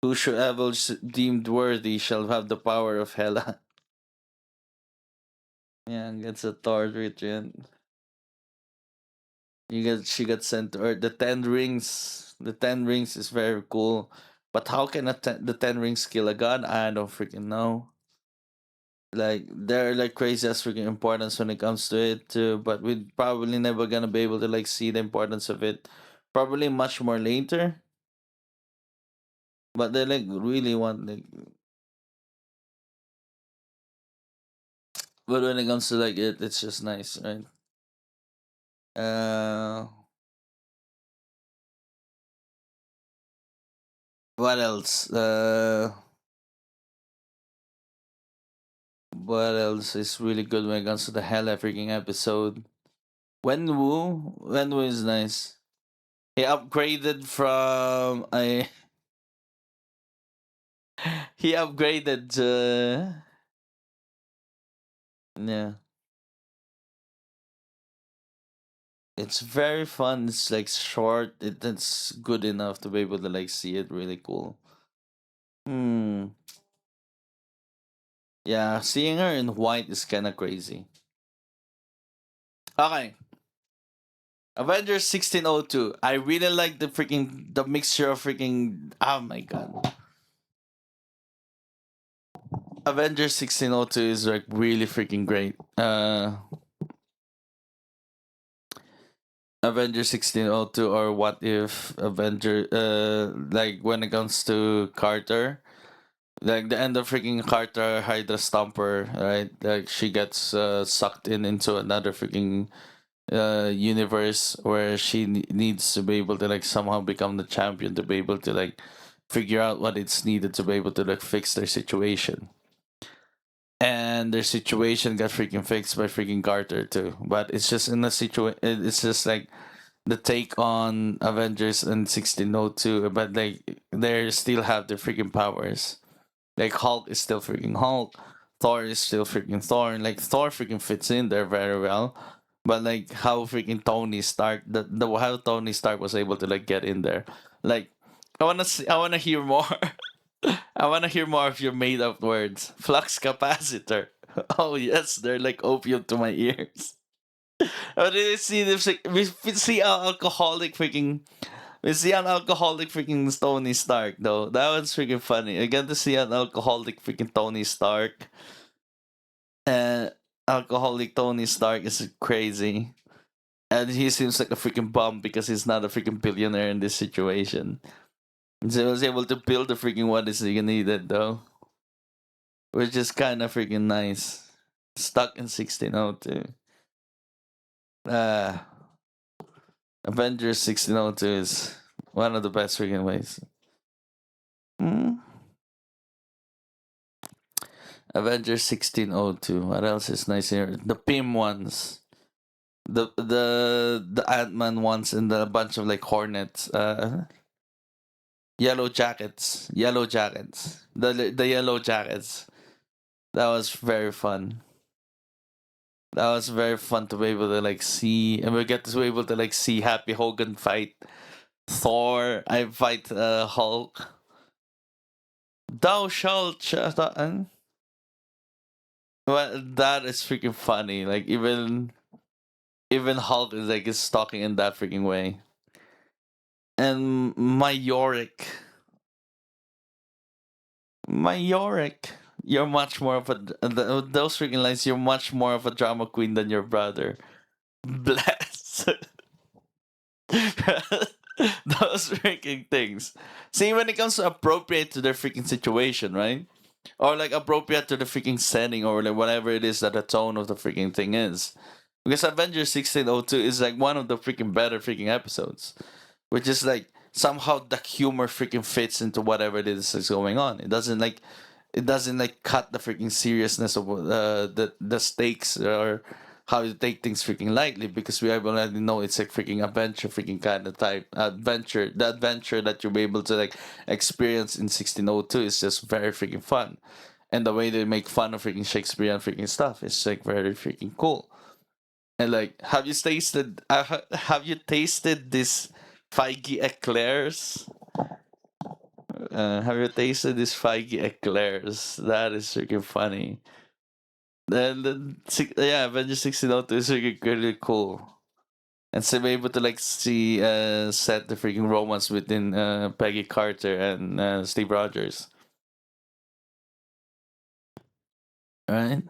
Whosoever is deemed worthy shall have the power of Hela. Yeah, gets a Thor treatment. She got sent to Earth. The Ten Rings. The Ten Rings is very cool. But how can the Ten Rings kill a god? I don't freaking know. Like they're like crazy as freaking importance when it comes to it too, but we're probably never gonna be able to like see the importance of it, probably much more later. But they like really want like, but when it comes to like it's just nice, right? uh what else? What else is really good when it comes to the Hella freaking episode? Wenwu is nice. He upgraded from I. He upgraded to yeah. It's very fun. It's like short. It's good enough to be able to like see it. Really cool. Hmm. Yeah, seeing her in white is kind of crazy. Okay, Avengers 1602. I really like the mixture of freaking. Oh my god. Avengers 1602 is like really freaking great. Avengers 1602 or what if Avenger like when it comes to Carter, like the end of freaking Carter Hydra Stomper, right? Like she gets sucked into another freaking universe where she needs to be able to like somehow become the champion to be able to like figure out what it's needed to be able to like fix their situation. And their situation got freaking fixed by freaking Carter too. But it's just in a situation. It's just like the take on Avengers in 1602, but like they still have their freaking powers. Like Hulk is still freaking Hulk, Thor is still freaking Thor, and like Thor freaking fits in there very well. But like how freaking Tony Stark, the how Tony Stark was able to like get in there, like I wanna hear more. I wanna hear more of your made up words. Flux capacitor. Oh yes, they're like opium to my ears. Oh, did you see this? Like, we see an alcoholic freaking. We see an alcoholic freaking Tony Stark though. That was freaking funny. I got to see an alcoholic freaking Tony Stark. And alcoholic Tony Stark is crazy. And he seems like a freaking bum because he's not a freaking billionaire in this situation. So he was able to build the freaking what is he needed though. Which is kind of freaking nice. Stuck in 1602. Uh, Avengers 1602 is one of the best freaking ways. Hmm? Avengers 1602. What else is nice here? The Pym ones. The Ant-Man ones and the bunch of like hornets. Yellow jackets. Yellow jackets. The yellow jackets. That was very fun. That was very fun to be able to like see, and we get to be able to like see Happy Hogan fight Thor. I fight Hulk. Thou shalt shut up. Well, that is freaking funny. Like even Hulk is like is talking in that freaking way. And my Yorick, you're much more of a those freaking lines. You're much more of a drama queen than your brother. Bless. Those freaking things. See, when it comes to appropriate to their freaking situation, right? Or like appropriate to the freaking setting, or like whatever it is that the tone of the freaking thing is. Because Avengers 1602 is like one of the freaking better freaking episodes, which is like somehow the humor freaking fits into whatever it is that's going on. It doesn't like cut the freaking seriousness of the stakes or how you take things freaking lightly, because we already know it's like freaking adventure freaking kind of type adventure. The adventure that you'll be able to like experience in 1602 is just very freaking fun, and the way they make fun of freaking Shakespeare and freaking stuff is like very freaking cool. And like, have you tasted this Feige eclairs? Have you tasted this Feige eclairs? That is freaking funny. And then, yeah, Avengers 1602 is really cool. And so we're able to like see set the freaking romance between Peggy Carter and Steve Rogers. Right?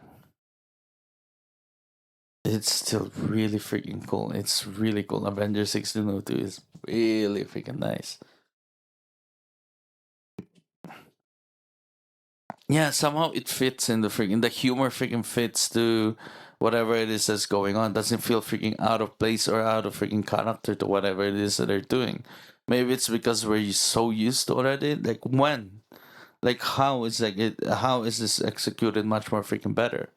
It's still really freaking cool. It's really cool. Avengers 1602 is really freaking nice. Yeah, somehow it fits in the humor freaking fits to whatever it is that's going on. Doesn't feel freaking out of place or out of freaking character to whatever it is that they're doing. Maybe it's because we're so used to already. Like when Like how is like it? How is this executed much more freaking better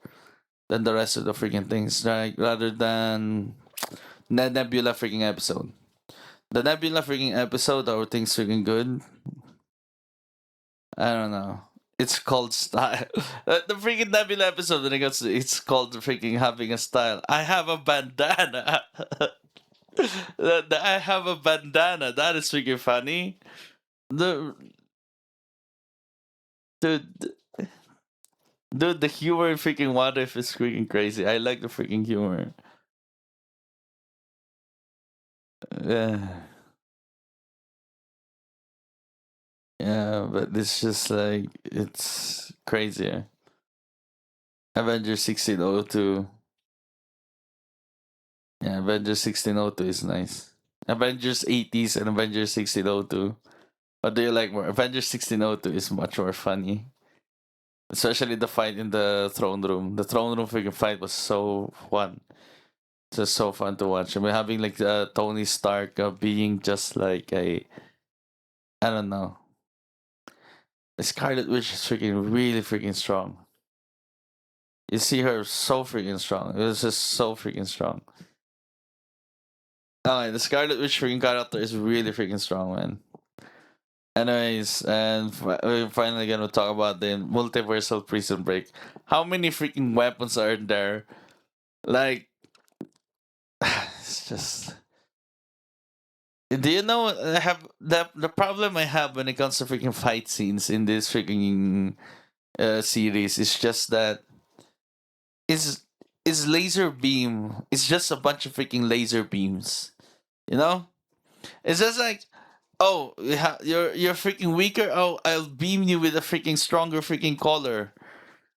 than the rest of the freaking things? Like rather than the Nebula freaking episode. The Nebula freaking episode, are things freaking good? I don't know. It's called style. The freaking Nebula episode when it gets it's called freaking having a style. I have a bandana. I have a bandana. That is freaking funny. The dude, dude, the humor in freaking What If is freaking crazy. I like the freaking humor. Yeah, yeah, but it's just like it's crazier. Avengers 1602. Yeah, Avengers 1602 is nice. Avengers 80s and Avengers 1602. What do you like more? Avengers 1602 is much more funny. Especially the fight in the throne room. The throne room freaking fight was so fun. It's just so fun to watch. I mean, having like Tony Stark being just like a, I don't know. The Scarlet Witch is freaking really freaking strong. You see her so freaking strong. It was just so freaking strong. Oh, the Scarlet Witch freaking character is really freaking strong, man. Anyways, and we're finally gonna talk about the multiversal prison break. How many freaking weapons are there? Like, it's just. Do you know I have the problem I have when it comes to freaking fight scenes in this freaking series is just that is is laser beam. It's just a bunch of freaking laser beams. You know, it's just like, oh, you're freaking weaker. Oh, I'll beam you with a freaking stronger freaking color.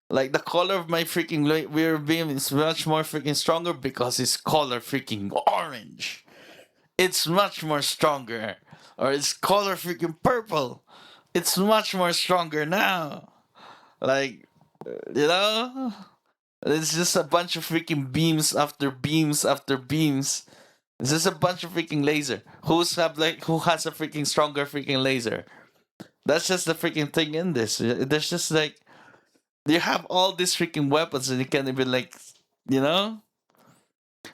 Like the color of my freaking rear beam is much more freaking stronger because it's color freaking orange. It's much more stronger. Or it's color freaking purple. It's much more stronger now. Like, you know? It's just a bunch of freaking beams after beams after beams. It's just a bunch of freaking laser. Who has a freaking stronger freaking laser? That's just the freaking thing in this. There's just like you have all these freaking weapons and you can't even like, you know.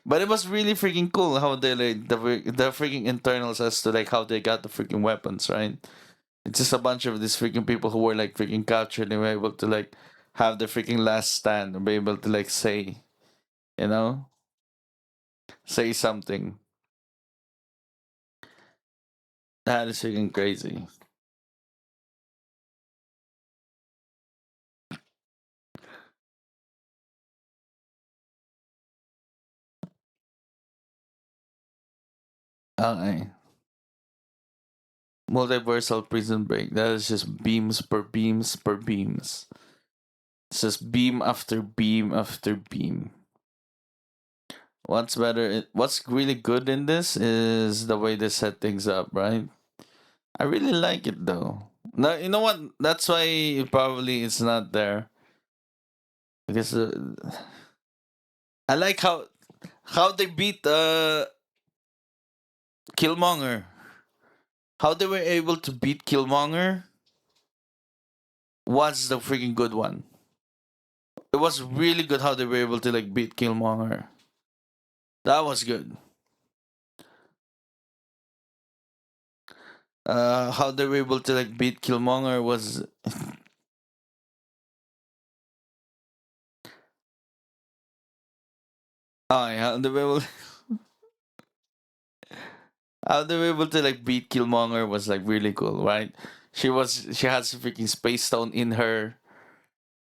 But it was really freaking cool how they like the freaking internals as to like how they got the freaking weapons, right? It's just a bunch of these freaking people who were like freaking captured and were able to like have the freaking last stand and be able to like say, you know, say something. That is freaking crazy. Okay. Multiversal prison break. That is just beams per beams per beams. It's just beam after beam after beam. What's better? What's really good in this is the way they set things up, right? I really like it though. Now you know what? That's why probably it's not there because I like how they beat Killmonger. How they were able to beat Killmonger was the freaking good one. It was really good how they were able to like beat Killmonger. That was good. How they were able to like beat Killmonger was oh yeah, they were able, how they were able to like beat Killmonger was like really cool, right? She has a freaking space stone in her.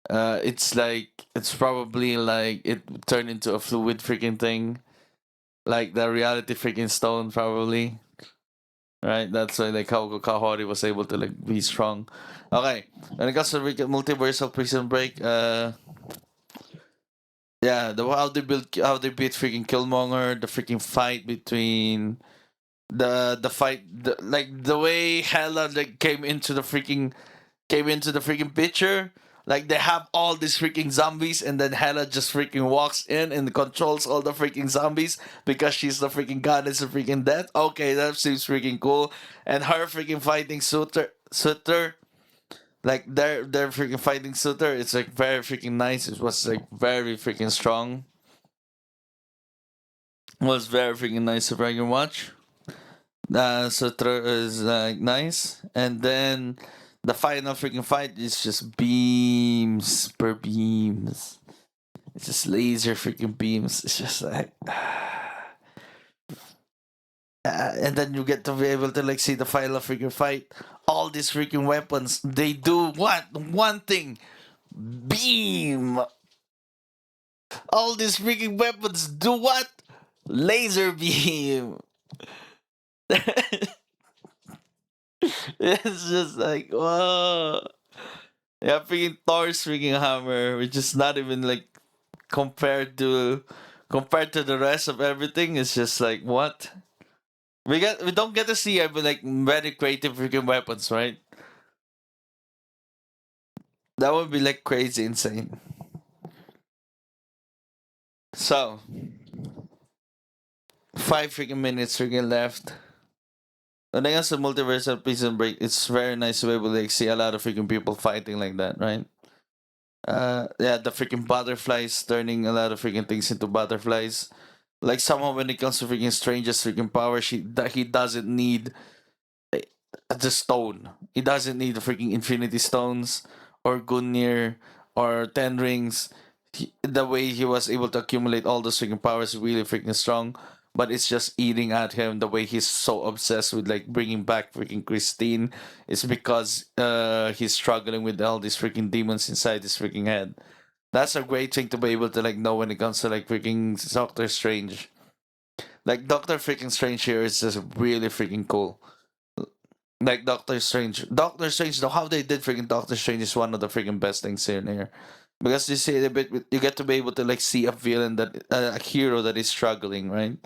It's like it's probably like it turned into a fluid freaking thing, like the reality freaking stone probably. Right, that's why like how Kahori was able to like be strong. Okay, when it comes to multiversal prison break, yeah, how they beat freaking Killmonger, the freaking fight between like the way Hela like came into the freaking picture. Like they have all these freaking zombies, and then Hela just freaking walks in and controls all the freaking zombies because she's the freaking goddess of freaking death. Okay, that seems freaking cool. And her freaking fighting Sutter, Like their freaking fighting suitor, it's like very freaking nice. It was like very freaking strong. It was very freaking nice to freaking watch. Suitor is like nice, and then the final freaking fight is just beams per beams. It's just laser freaking beams. It's just like, and then you get to be able to like see the final freaking fight. All these freaking weapons, they do what? One thing: beam. All these freaking weapons do what? Laser beam. It's just like, whoa. Yeah, freaking Thor's freaking hammer, which is not even like compared to the rest of everything. It's just like what? We don't get to see like very creative freaking weapons, right? That would be like crazy insane. So 5 freaking minutes freaking left. When I guess the multiverse of Prison Break, it's very nice to be able to like see a lot of freaking people fighting like that, right? Yeah, the freaking butterflies turning a lot of freaking things into butterflies. Like somehow when it comes to freaking Stranger's freaking power, he doesn't need the stone. He doesn't need the freaking Infinity Stones or Gungnir or Ten Rings. The way he was able to accumulate all those freaking powers is really freaking strong. But it's just eating at him. The way he's so obsessed with like bringing back freaking Christine is because he's struggling with all these freaking demons inside his freaking head. That's a great thing to be able to like know when it comes to like freaking Doctor Strange. Like Doctor freaking Strange here is just really freaking cool. Like Doctor Strange. Doctor Strange, though, how they did freaking Doctor Strange is one of the freaking best things in here. Because you see a bit, you get to be able to like see a villain that a hero that is struggling, right?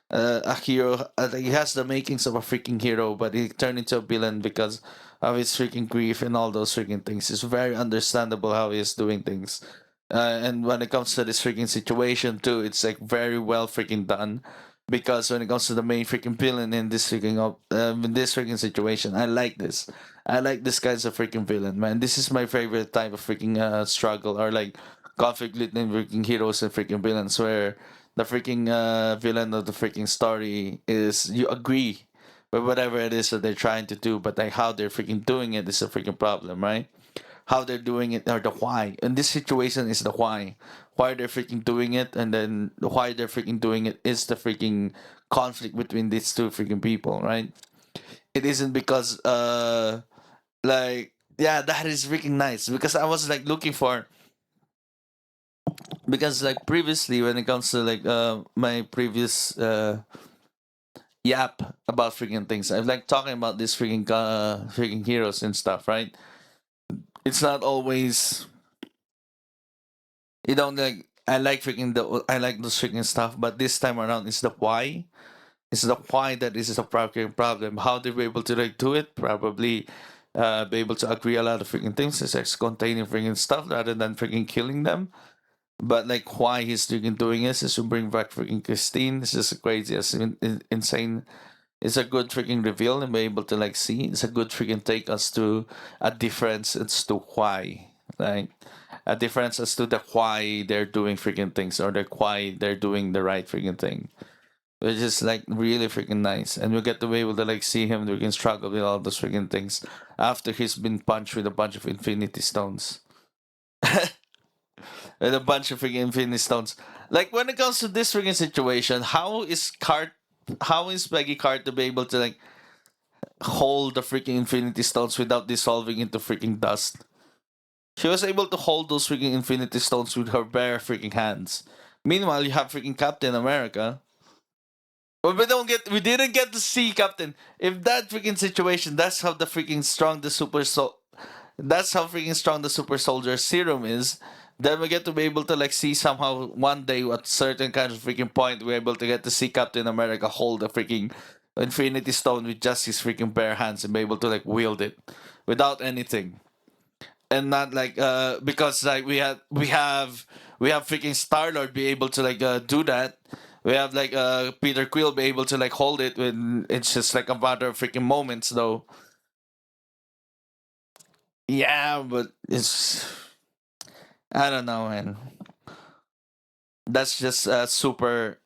A hero, like, he has the makings of a freaking hero, but he turned into a villain because of his freaking grief and all those freaking things. It's very understandable how he is doing things. And when it comes to this freaking situation too, it's like very well freaking done because when it comes to the main freaking villain in this in this freaking situation, I like this. I like this kinds of freaking villain, man. This is my favorite type of freaking struggle or like conflict between freaking heroes and freaking villains, where the freaking villain of the freaking story is you agree with whatever it is that they're trying to do, but like how they're freaking doing it is a freaking problem, right? How they're doing it or the why. In this situation is the why. Why they're freaking doing it, and then why they're freaking doing it is the freaking conflict between these two freaking people, right? It isn't because like yeah, that is freaking nice because I was like looking for because like previously when it comes to like my previous yap about freaking things, I'm like talking about these freaking heroes and stuff, right? It's not always you don't like I like freaking the I like those freaking stuff, but this time around it's the why. It's the why that this is a freaking problem. How they were able to like do it? Probably be able to agree a lot of freaking things. It's like containing freaking stuff rather than freaking killing them. But like why he's freaking doing this is to bring back freaking Christine. This is crazy, it's insane. It's a good freaking reveal and be able to like see. It's a good freaking take us to a difference as to why. Like a difference as to the why they're doing freaking things or the why they're doing the right freaking thing. Which is like really freaking nice. And we get to be able to like see him freaking struggle with all those freaking things after he's been punched with a bunch of infinity stones. With a bunch of freaking infinity stones. Like when it comes to this freaking situation, how is Peggy Cart to be able to like hold the freaking infinity stones without dissolving into freaking dust? She was able to hold those freaking infinity stones with her bare freaking hands. Meanwhile, you have freaking Captain America. But we didn't get to see Captain. If that freaking situation, that's how the freaking strong the that's how freaking strong the super soldier serum is. Then we get to be able to like see somehow one day at certain kind of freaking point we're able to get to see Captain America hold a freaking Infinity Stone with just his freaking bare hands and be able to like wield it without anything. And not like because like we have freaking Star Lord be able to like do that. We have like Peter Quill be able to like hold it when it's just like a matter of freaking moments though. Yeah, but it's I don't know, man. That's just super.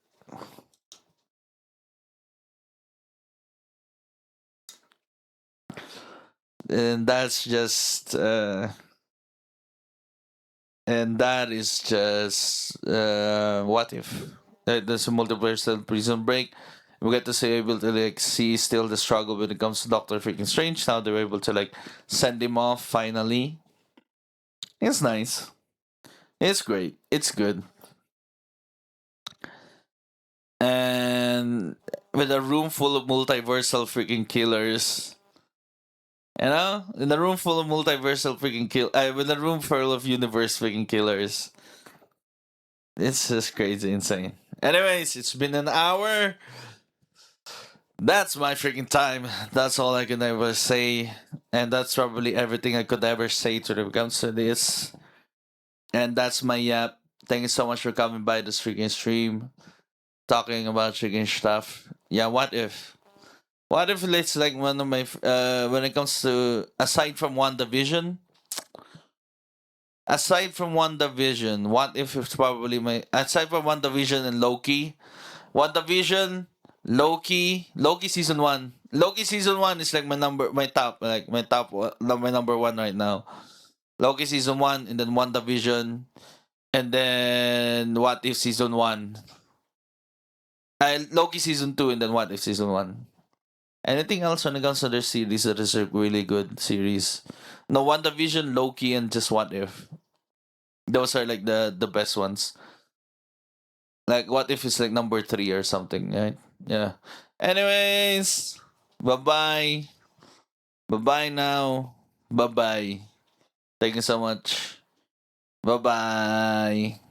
And that's just and that is just what if there's a multiversal prison break. We get to see able to like see still the struggle when it comes to Doctor Freaking Strange. Now they're able to like send him off finally. It's nice. It's great. It's good. And with a room full of multiversal freaking killers. You know, in a room full of multiversal freaking with a room full of universe freaking killers. It's just crazy insane. Anyways, it's been an hour. That's my freaking time. That's all I can ever say. And that's probably everything I could ever say to the comes to this. And that's my yap. Thank you so much for coming by this freaking stream. Talking about freaking stuff. Yeah, what if? What if it's like one of my when it comes to aside from WandaVision, what if it's probably my aside from WandaVision and Loki? WandaVision, Loki season one. Loki season one is like my number one right now. Loki season one, and then WandaVision, and then What If season one. Loki season two, and then What If season one. Anything else when it comes to their series that is a really good series? No, WandaVision, Loki, and just What If. Those are like the best ones. Like What If is like number three or something, right? Yeah. Anyways, bye bye. Bye bye now. Bye bye. Thank you so much. Bye bye.